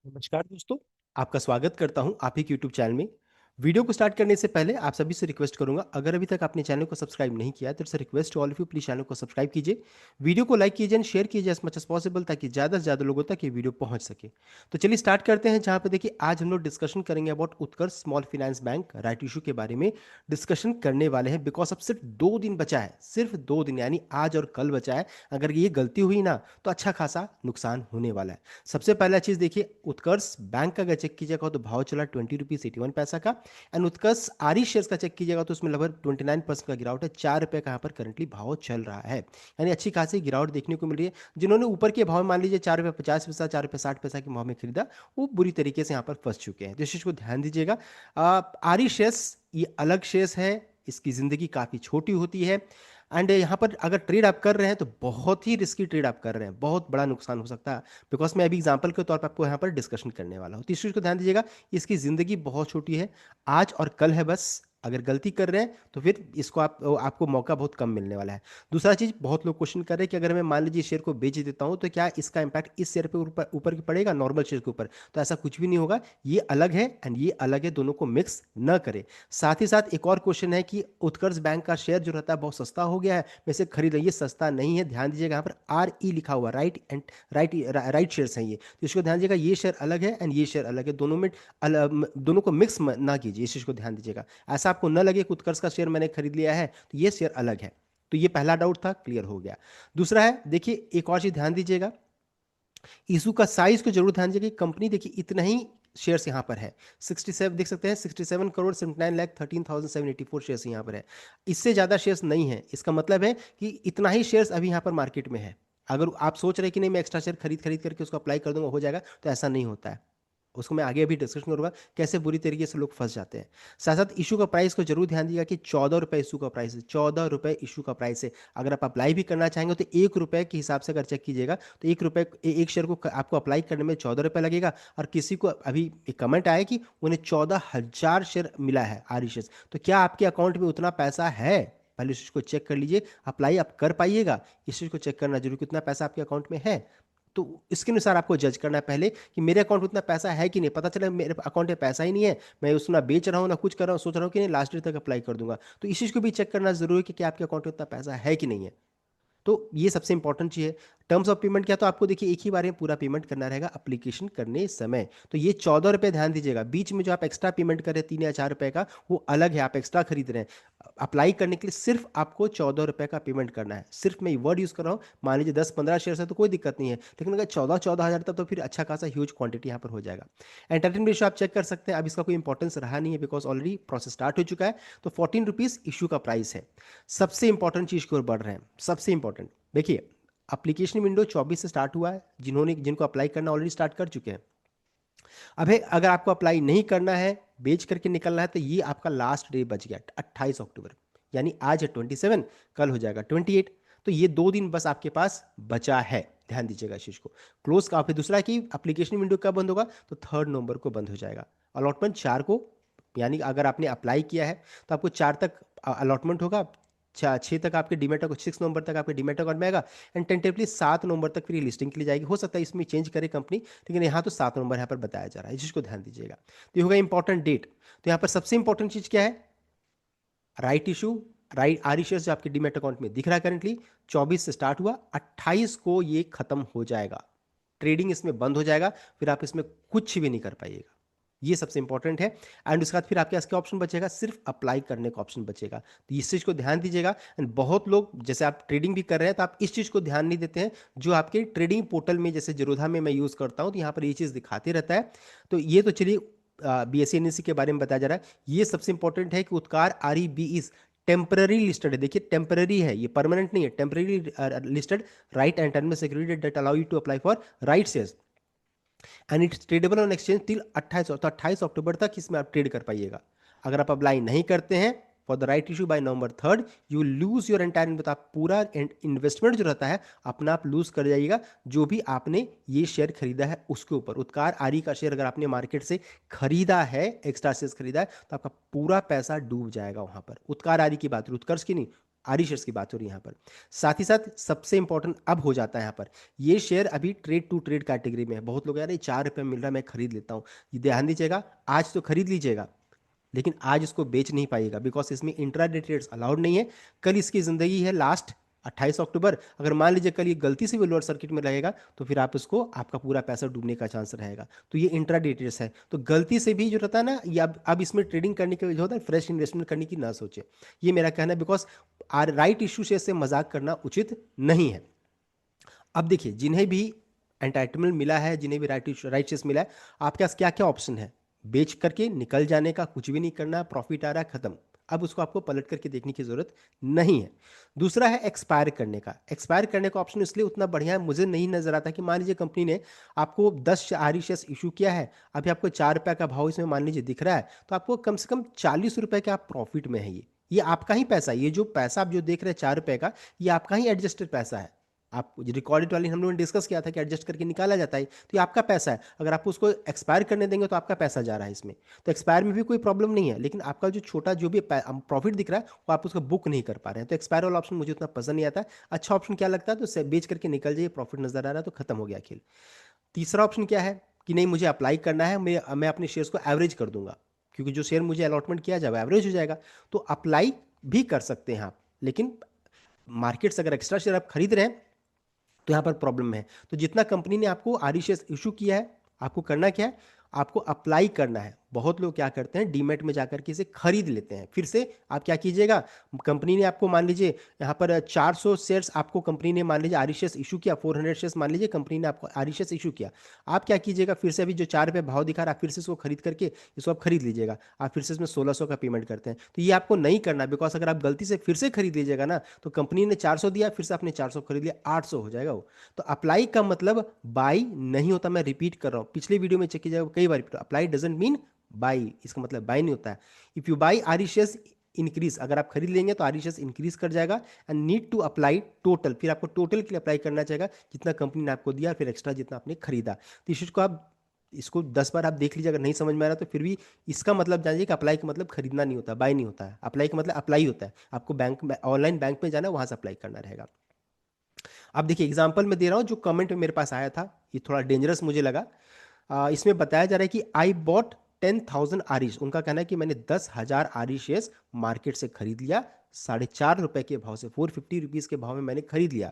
नमस्कार दोस्तों, आपका स्वागत करता हूं आप ही के यूट्यूब चैनल में। वीडियो को स्टार्ट करने से पहले आप सभी से रिक्वेस्ट करूंगा, अगर अभी तक आपने चैनल को सब्सक्राइब नहीं किया है तो it's request to all of you, please channel को सब्सक्राइब कीजिए। वीडियो को लाइक कीजिए एंड शेयर कीजिए एज मच एज पॉसिबल, ताकि ज़्यादा से ज़्यादा लोगों तक ये वीडियो पहुंच सके। तो चलिए स्टार्ट करते हैं, जहां पे देखिए आज हम लोग डिस्कशन करेंगे about Utkarsh small finance bank right issue के बारे में डिस्कशन करने वाले हैं। बिकॉज अब सिर्फ 2 दिन बचा है, सिर्फ 2 दिन यानी आज और कल बचा है। अगर ये गलती हुई ना तो अच्छा खासा नुकसान होने वाला है। सबसे पहला चीज देखिए, उत्कर्ष बैंक का अगर चेक कीजिएगा तो भाव चला 20 रुपीज 81 पैसा का। एंड उत्कर्ष आरी शेयर्स का चेक कीजिएगा तो उसमें लगभग 29% का गिरावट है। 4 रुपए का यहाँ पर करंटली भाव चल रहा है, यानी अच्छी खासी गिरावट देखने को मिल रही है। जिन्होंने ऊपर के भाव में मान लीजिए 4 रुपये 50 पैसा 4 रुपये 60 पैसा के भाव में खरीदा, वो बुरी तरीके से यहाँ पर फंस चुके हैं। तो इस चीज को ध्यान दीजिएगा। आरी शेयर्स ये अलग शेयर्स है, इसकी जिंदगी काफी छोटी होती है। एंड यहाँ पर अगर ट्रेड आप कर रहे हैं तो बहुत ही रिस्की ट्रेड आप कर रहे हैं, बहुत बड़ा नुकसान हो सकता है। बिकॉज मैं अभी एग्जांपल के तौर पर आपको यहाँ पर डिस्कशन करने वाला हूँ, तो इस चीज़ को ध्यान दीजिएगा। इसकी ज़िंदगी बहुत छोटी है, आज और कल है बस। अगर गलती कर रहे हैं तो फिर इसको आपको मौका बहुत कम मिलने वाला है। दूसरा चीज़, बहुत लोग क्वेश्चन कर रहे हैं कि अगर मैं मान लीजिए शेयर को बेच देता हूँ तो क्या इसका इंपैक्ट इस शेयर पे ऊपर ऊपर पड़ेगा नॉर्मल शेयर के ऊपर? तो ऐसा कुछ भी नहीं होगा। ये अलग है एंड ये अलग है, दोनों को मिक्स न करें। साथ ही साथ एक और क्वेश्चन है कि उत्कर्ष बैंक का शेयर जो रहता है बहुत सस्ता हो गया है, वैसे खरीद ये सस्ता नहीं है। ध्यान दीजिएगा, यहाँ पर आर ई लिखा हुआ, राइट एंड राइट शेयर्स हैं ये, तो इसको ध्यान दीजिएगा। ये शेयर अलग है एंड ये शेयर अलग है, दोनों में दोनों को मिक्स ना कीजिए, इस चीज़ को ध्यान दीजिएगा। ऐसा आपको न लगे कि उत्कर्ष का शेयर मैंने खरीद लिया है तो ये शेयर अलग है। तो ये पहला डाउट था, क्लियर हो गया। दूसरा है, देखिए एक और चीज ध्यान दीजिएगा, इशू का साइज को जरूर ध्यान दीजिएगा। कंपनी देखिए इतना ही शेयर्स यहाँ पर है, 67 देख सकते हैं, 67 करोड़ 79 लाख 13,784 शेयर्स यहाँ पर है। इससे ज़्यादा शेयर्स नहीं है। इसका मतलब है कि इतना ही शेयर्स अभी यहाँ पर मार्केट में है। अगर आप सोच रहे हैं कि नहीं मैं एक्स्ट्रा शेयर खरीद खरीद करके उसको अप्लाई कर दूंगा हो जाएगा, तो ऐसा नहीं होता है। उसको मैं आगे अभी डिस्कशन करूंगा कैसे बुरी तरीके से लोग फंस जाते हैं। साथ साथ इशू का प्राइस को जरूर ध्यान दीजिएगा कि 14 रुपये इशू का प्राइस है, 14 रुपये इशू का प्राइस है। अगर आप अप्लाई भी करना चाहेंगे तो 1 रुपये के हिसाब से अगर चेक कीजिएगा तो 1 रुपये एक शेयर को आपको अप्लाई करने में 14 रुपये लगेगा। और किसी को अभी एक कमेंट आया कि उन्हें 14,000 शेयर मिला है आर शेयर्स, तो क्या आपके अकाउंट में उतना पैसा है? पहले इस चीज को चेक कर लीजिए, अप्लाई आप कर पाइएगा। इस चीज को चेक करना जरूरी, कितना पैसा आपके अकाउंट में है। तो इसके अनुसार आपको जज करना है पहले कि मेरे अकाउंट में उतना पैसा है कि नहीं। पता चला मेरे अकाउंट में पैसा ही नहीं है, मैं उसमें ना बेच रहा हूँ ना कुछ कर रहा हूँ, सोच रहा हूँ कि नहीं लास्ट डेट तक अप्लाई कर दूंगा, तो इस चीज़ को भी चेक करना जरूरी है कि क्या आपके अकाउंट में उतना पैसा है कि नहीं है। तो ये सबसे इंपॉर्टेंट चीज़ है। टर्म्स ऑफ पेमेंट क्या, तो आपको देखिए एक ही बार में पूरा पेमेंट करना रहेगा एप्लीकेशन करने समय। तो ये 14 रुपये ध्यान दीजिएगा, बीच में जो आप एक्स्ट्रा पेमेंट कर रहे हैं 3 या 4 रुपये का, वो अलग है, आप एक्स्ट्रा खरीद रहे हैं। अप्लाई करने के लिए सिर्फ आपको 14 रुपये का पेमेंट करना है। सिर्फ मैं वर्ड यूज़ कर रहा हूँ, मान लीजिए 10-15 शेयर है तो कोई दिक्कत नहीं है, लेकिन अगर 14-14 हज़ार तक तो फिर अच्छा खासा ह्यूज क्वांटिटी यहाँ पर हो जाएगा। एंटरटेनमेंट रेशियो आप चेक कर सकते हैं, अब इसका कोई इंपॉर्टेंस रहा नहीं है बिकॉज ऑलरेडी प्रोसेस स्टार्ट हो चुका है। तो 14 रुपीज़ इशू का प्राइस है। सबसे इंपॉर्टेंट चीज़ की ओर बढ़ रहे हैं, सबसे इंपॉर्टेंट देखिए, एप्लीकेशन विंडो 24 से स्टार्ट हुआ है। जिनको अप्लाई करना ऑलरेडी स्टार्ट कर चुके हैं। अब है, अगर आपको अप्लाई नहीं करना है, बेच करके निकलना है, तो ये आपका लास्ट डे बच गया 28 अक्टूबर, यानी आज है 27, कल हो जाएगा 28। तो ये 2 दिन बस आपके पास बचा है, ध्यान दीजिएगा इस चीज को। क्लोज का फिर दूसरा है कि एप्लीकेशन विंडो कब बंद होगा, तो 3 नवंबर को बंद हो जाएगा। अलॉटमेंट 4 को, यानी अगर आपने अप्लाई किया है तो आपको 4 तक अलॉटमेंट होगा। 6 तक आपके डीमेट अकाउंट, 6 नवंबर तक आपके डीमेट अकाउंट में आएगा। एंड टेंटेटिवली 7 नवंबर तक फिर लिस्टिंग के लिए जाएगी। हो सकता है इसमें चेंज करे कंपनी, लेकिन यहाँ तो 7 नवंबर यहाँ पर बताया जा रहा है, इस चीज को ध्यान दीजिएगा। तो ये होगा इंपॉर्टेंट डेट। तो यहाँ पर सबसे इंपॉर्टेंट चीज क्या है, right issue, right are shares जो आपके डीमेट अकाउंट में दिख रहा है करेंटली, 24 से स्टार्ट हुआ, 28 को ये खत्म हो जाएगा, ट्रेडिंग इसमें बंद हो जाएगा, फिर आप इसमें कुछ भी नहीं कर पाइएगा। ये सबसे इंपॉर्टेंट है। एंड उसके बाद फिर आपके पास क्या ऑप्शन बचेगा, सिर्फ अप्लाई करने का ऑप्शन बचेगा। तो इस चीज को ध्यान दीजिएगा। एंड बहुत लोग जैसे आप ट्रेडिंग भी कर रहे हैं तो आप इस चीज को ध्यान नहीं देते हैं, जो आपके ट्रेडिंग पोर्टल में जैसे जेरोधा में मैं यूज करता हूं तो यहाँ पर ये चीज दिखाते रहता है। तो ये तो चलिए बीएससी एनएससी के बारे में बताया जा रहा है। ये सबसे इंपॉर्टेंट है कि Utkarsh R E B is temporary listed है। देखिए टेम्पररी है, ये परमानेंट नहीं है, temporary listed right and term security that allow you to apply for right shares and it's tradeable on exchange till 28, तो 28 अक्टूबर तक इसमें आप ट्रेड कर पाइएगा। अगर आप अप्लाई नहीं करते हैं for the right issue bye November 3 you lose your entire, मतलब पूरा इन्वेस्टमेंट जो रहता है अपना आप लूज कर जाइएगा, जो भी आपने ये शेयर खरीदा है उसके ऊपर। उत्कार आरी का शेयर अगर आपने मार्केट से खरीदा है, एक्स्ट्रा शेयर खरीदा है, तो आपका पूरा पैसा डूब जाएगा वहां पर। उत्कार आरी की बात, उत्कर्ष की नहीं, आरी शेयर्स की बात हो रही है यहाँ पर। साथ ही साथ सबसे इंपॉर्टेंट अब हो जाता है यहाँ पर, ये शेयर अभी ट्रेड टू ट्रेड कैटेगरी में है। बहुत लोग यार ये 4 रुपये मिल रहा है मैं खरीद लेता हूँ, ये ध्यान दीजिएगा, आज तो खरीद लीजिएगा लेकिन आज इसको बेच नहीं पाएगा, बिकॉज इसमें इंट्राडे ट्रेड्स अलाउड नहीं है। कल इसकी ज़िंदगी है लास्ट 28 अक्टूबर, अगर मान लीजिए कल ये गलती से भी लोअर सर्किट में रहेगा तो फिर आप इसको, आपका पूरा पैसा डूबने का चांस रहेगा। तो ये इंट्राडे ट्रेड्स है, तो गलती से भी जो रहता है ना, ये अब इसमें ट्रेडिंग करने के जो होता है फ्रेश इन्वेस्टमेंट करने की ना सोचे, ये मेरा कहना है, बिकॉज आर राइट इशू से मजाक करना उचित नहीं है। अब देखिए, जिन्हें भी एंटाइटलमेंट मिला है, जिन्हें भी राइट शेयर्स मिला है, आपके पास क्या क्या ऑप्शन है, बेच करके निकल जाने का, कुछ भी नहीं करना, प्रॉफिट आ रहा है, खत्म, अब उसको आपको पलट करके देखने की जरूरत नहीं है। दूसरा है एक्सपायर करने का। एक्सपायर करने का ऑप्शन इसलिए उतना बढ़िया है, मुझे नहीं नजर आता कि मान लीजिए कंपनी ने आपको 10 आरी शेयर्स इशू किया है, अभी आपको 4 रुपये का भाव इसमें मान लीजिए दिख रहा है, तो आपको कम से कम 40 रुपये के आप प्रॉफिट में है। ये आपका ही पैसा है, ये जो पैसा आप जो देख रहे हैं 4 रुपये का, ये आपका ही एडजस्टेड पैसा है। आप रिकॉर्डेड वाली हम लोगों ने डिस्कस किया था कि एडजस्ट करके निकाला जाता है, तो ये आपका पैसा है, अगर आप उसको एक्सपायर करने देंगे तो आपका पैसा जा रहा है इसमें, तो एक्सपायर में भी कोई प्रॉब्लम नहीं है, लेकिन आपका जो छोटा जो भी प्रॉफिट दिख रहा है वो आप उसको बुक नहीं कर पा रहे हैं, तो एक्सपायर वाला ऑप्शन मुझे उतना पसंद नहीं आता। अच्छा ऑप्शन क्या लगता है, तो बेच करके निकल जाइए, प्रॉफिट नजर आ रहा है तो खत्म हो गया खेल। तीसरा ऑप्शन क्या है कि नहीं, मुझे अप्लाई करना है, मैं अपने शेयर्स को एवरेज कर दूंगा, क्योंकि जो शेयर मुझे अलॉटमेंट किया जाएगा एवरेज हो जाएगा, तो अप्लाई भी कर सकते हैं आप। लेकिन मार्केट से अगर एक्स्ट्रा शेयर आप खरीद रहे हैं तो यहाँ पर प्रॉब्लम है। तो जितना कंपनी ने आपको आरई शेयर्स इशू किया है, आपको करना क्या है, आपको अप्लाई करना है। बहुत लोग क्या करते हैं, डीमेट में जाकर के इसे खरीद लेते हैं। फिर से आप क्या कीजिएगा, कंपनी ने आपको मान लीजिए यहाँ पर 400 शेयर्स आपको कंपनी ने मान लीजिए आरई शेयर्स इशू किया, 400 शेयर्स मान लीजिए कंपनी ने आपको आरई शेयर्स इशू किया, आप क्या कीजिएगा, फिर से अभी जो 4 रुपये भाव दिखा रहा है फिर से इसको खरीद करके इसको आप खरीद लीजिएगा, आप फिर से इसमें 1600 का पेमेंट करते हैं। तो ये आपको नहीं करना, बिकॉज अगर आप गलती से फिर से खरीद लीजिएगा ना, तो कंपनी ने 400 दिया, फिर से आपने 400 खरीद लिया, 800 हो जाएगा वो। तो अप्लाई का मतलब बाई नहीं होता, मैं रिपीट कर रहा हूं, पिछले वीडियो में चेक कीजिएगा कई बार, अप्लाई डजंट मीन बाई, इसका मतलब बाई नहीं होता है। If you buy RE shares increase, अगर आप खरीद लेंगे तो आरई शेयर्स इंक्रीज कर जाएगा, and need to apply total, फिर आपको टोटल के लिए अप्लाई करना चाहेगा जितना कंपनी ने आपको दिया, फिर एक्स्ट्रा जितना आपने खरीदा। तो इस चीज को आप, इसको 10 बार आप देख लीजिए, अगर नहीं समझ में आ रहा तो फिर भी इसका मतलब जानिए कि अप्लाई का मतलब खरीदना नहीं होता, बाय नहीं होता है। अप्लाई का मतलब अप्लाई होता है, आपको बैंक में, ऑनलाइन बैंक में जाना है, वहां से अप्लाई करना रहेगा। अब देखिए एग्जांपल में दे रहा हूँ, जो कमेंट में मेरे पास आया था, ये थोड़ा डेंजरस मुझे लगा। इसमें बताया जा रहा है कि आई बॉट 10,000 आरीज, उनका कहना है कि मैंने 10,000 आरी शेयर्स मार्केट से खरीद लिया, 4.5 रुपए के भाव से, 450 रुपीज के भाव में मैंने खरीद लिया।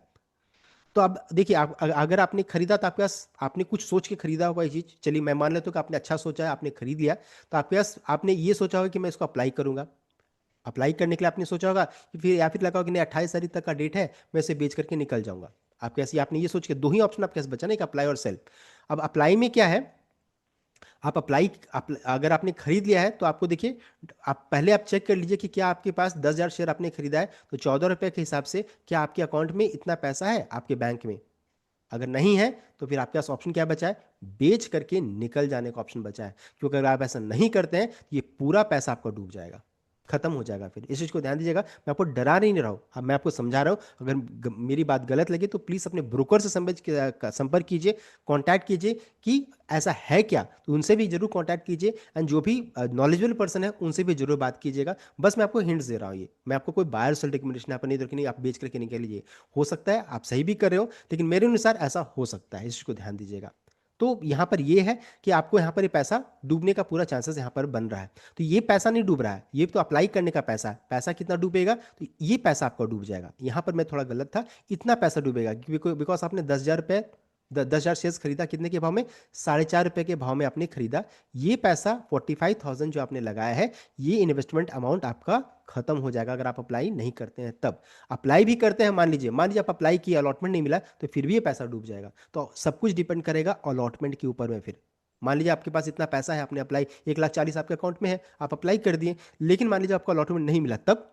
तो अब देखिए, आप अगर आपने खरीदा तो आपके पास, आपने कुछ सोच के खरीदा होगा ये चीज, चलिए मैं मान लेता हूँ कि आपने अच्छा सोचा है, आपने खरीद लिया, तो आपके पास आपने ये सोचा होगा कि मैं इसको अप्लाई करूंगा। अप्लाई करने के लिए आपने सोचा होगा कि फिर, या फिर लगा होगा कि नहीं 28 तारीख तक का डेट है, मैं इसे बेच करके निकल जाऊंगा। आपके पास आपने ये सोच के, दो ही ऑप्शन आपके पास बचा ना, एक अप्लाई और सेल। अब अप्लाई में क्या है, आप अगर आपने खरीद लिया है तो आपको देखिए, आप पहले आप चेक कर लीजिए कि क्या आपके पास 10,000 शेयर आपने खरीदा है, तो 14 रुपए के हिसाब से क्या आपके अकाउंट में इतना पैसा है आपके बैंक में। अगर नहीं है तो फिर आपके पास ऑप्शन क्या बचा है, बेच करके निकल जाने का ऑप्शन बचा है, क्योंकि अगर आप ऐसा नहीं करते हैं तो ये पूरा पैसा आपका डूब जाएगा, खत्म हो जाएगा। फिर इस चीज को ध्यान दीजिएगा, मैं आपको डरा नहीं रहा हूं, अब मैं आपको समझा रहा हूं। अगर मेरी बात गलत लगे तो प्लीज अपने ब्रोकर से संपर्क कीजिए, कांटेक्ट कीजिए कि ऐसा है क्या, तो उनसे भी जरूर कांटेक्ट कीजिए, एंड जो भी नॉलेजेबल पर्सन है उनसे भी जरूर बात कीजिएगा। बस मैं आपको हिंट्स दे रहा हूँ, ये मैं आपको कोई बायर सेल रिकमेंडेशन यहाँ पर नहीं दे रहा कि नहीं आप बेच करके निकल लीजिए। हो सकता है आप सही भी कर रहे हो, लेकिन मेरे अनुसार ऐसा हो सकता है, इस चीज को ध्यान दीजिएगा। तो यहाँ पर ये है कि आपको यहाँ पर ये पैसा डूबने का पूरा चांसेस यहाँ पर बन रहा है। तो ये पैसा नहीं डूब रहा है, ये तो अप्लाई करने का पैसा है। पैसा कितना डूबेगा, तो ये पैसा आपका डूब जाएगा। यहाँ पर मैं थोड़ा गलत था, इतना पैसा डूबेगा बिकॉज आपने 10,000 रुपये 10,000 शेयर्स खरीदा, कितने के भाव में, 4.5 रुपए के भाव में आपने खरीदा। ये पैसा 45,000 जो आपने लगाया है, ये इन्वेस्टमेंट अमाउंट आपका खत्म हो जाएगा अगर आप अप्लाई नहीं करते हैं तब। अप्लाई भी करते हैं, मान लीजिए आप अप्लाई किया, अलॉटमेंट नहीं मिला, तो फिर भी ये पैसा डूब जाएगा। तो सब कुछ डिपेंड करेगा अलॉटमेंट के ऊपर में। फिर मान लीजिए आपके पास इतना पैसा है, आपने अप्लाई 1,40,000 आपके अकाउंट में है, आप अप्लाई कर दिए, लेकिन मान लीजिए आपको अलॉटमेंट नहीं मिला, तब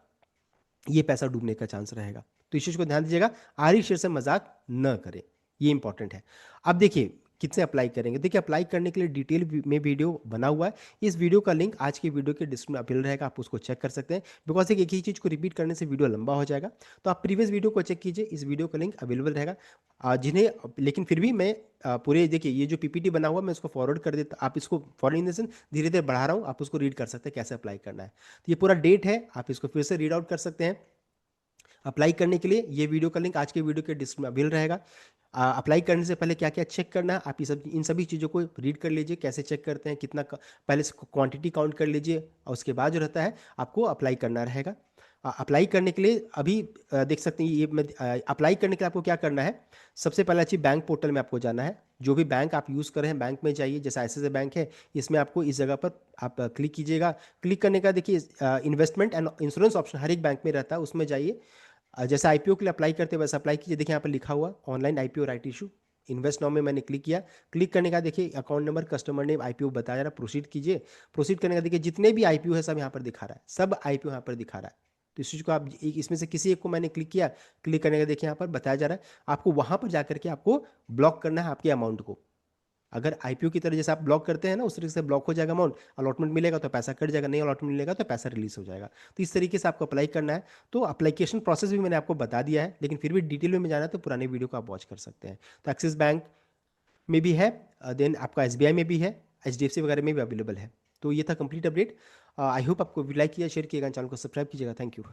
ये पैसा डूबने का चांस रहेगा। तो इस चीज को ध्यान दीजिएगा, आरी शेयर से मजाक न करें, ये इंपॉर्टेंट है। अब देखिए कितने अप्लाई करेंगे, देखिए अप्लाई करने के लिए डिटेल में वीडियो बना हुआ है, इस वीडियो का लिंक आज की वीडियो के डिस्क्रिप्शन में अवेलेबल रहेगा, आप उसको चेक कर सकते हैं। बिकॉज एक ही चीज़ को रिपीट करने से वीडियो लंबा हो जाएगा, तो आप प्रीवियस वीडियो को चेक कीजिए, इस वीडियो का लिंक अवेलेबल रहेगा। जिन्हें, लेकिन फिर भी मैं पूरे देखिए, ये जो पीपीटी बना हुआ मैं उसको फॉरवर्ड कर देता, आप इसको फॉरवर्ड इन द सेंस धीरे धीरे बढ़ा रहा हूँ, आप उसको रीड कर सकते हैं कैसे अप्लाई करना है। तो ये पूरा डेट है, आप इसको फिर से रीड आउट कर सकते हैं। अप्लाई करने के लिए ये वीडियो का लिंक आज के वीडियो के डिस्क्रिप्शन में अवेलेबल रहेगा। अप्लाई करने से पहले क्या क्या चेक करना है, आप ये सब इन सभी चीज़ों को रीड कर लीजिए, कैसे चेक करते हैं, कितना पहले से क्वांटिटी काउंट कर लीजिए, और उसके बाद जो रहता है आपको अप्लाई करना रहेगा। अप्लाई करने के लिए अभी देख सकते हैं ये मैं अप्लाई करने के लिए आपको क्या करना है। सबसे पहला चीज़, बैंक पोर्टल में आपको जाना है। जो भी बैंक आप यूज़ कर रहे हैं बैंक में जाइए, जैसे ICICI बैंक है, इसमें आपको इस जगह पर आप क्लिक कीजिएगा। क्लिक करने का देखिए इन्वेस्टमेंट एंड इंश्योरेंस ऑप्शन हर एक बैंक में रहता है, उसमें जाइए। जैसे IPO के लिए अप्लाई करते हैं वैसे अप्लाई कीजिए। देखिए यहाँ पर लिखा हुआ online IPO right issue, invest now में मैंने क्लिक किया। क्लिक करने का देखिए account number, customer name, IPO बताया जा रहा है, प्रोसीड कीजिए। प्रोसीड करने का देखिए जितने भी IPO है सब यहाँ पर दिखा रहा है, सब IPO यहाँ पर दिखा रहा है। तो इस चीज़ को आप इसमें से किसी एक को मैंने क्लिक किया। क्लिक करने का देखिए यहाँ पर बताया जा रहा है आपको वहाँ पर जाकर के आपको ब्लॉक करना है आपके अमाउंट को। अगर IPO की तरह जैसे आप ब्लॉक करते हैं ना, उस तरीके से ब्लॉक हो जाएगा अमाउंट। अलॉटमेंट मिलेगा तो पैसा कट जाएगा, नहीं अलॉटमेंट मिलेगा तो पैसा रिलीज हो जाएगा। तो इस तरीके से आपको अप्लाई करना है। तो अप्लीकेशन प्रोसेस भी मैंने आपको बता दिया है, लेकिन फिर भी डिटेल में जाना है तो पुराने वीडियो को आप वॉच कर सकते हैं। तो एक्सिस बैंक में भी है, देन आपका SBI में भी है, HDFC वगैरह में भी अवेलेबल है। तो ये था कंप्लीट अपडेट। आई होप आपको लाइक किया, शेयर किएगा, चैनल को सब्सक्राइब कीजिएगा। Thank you.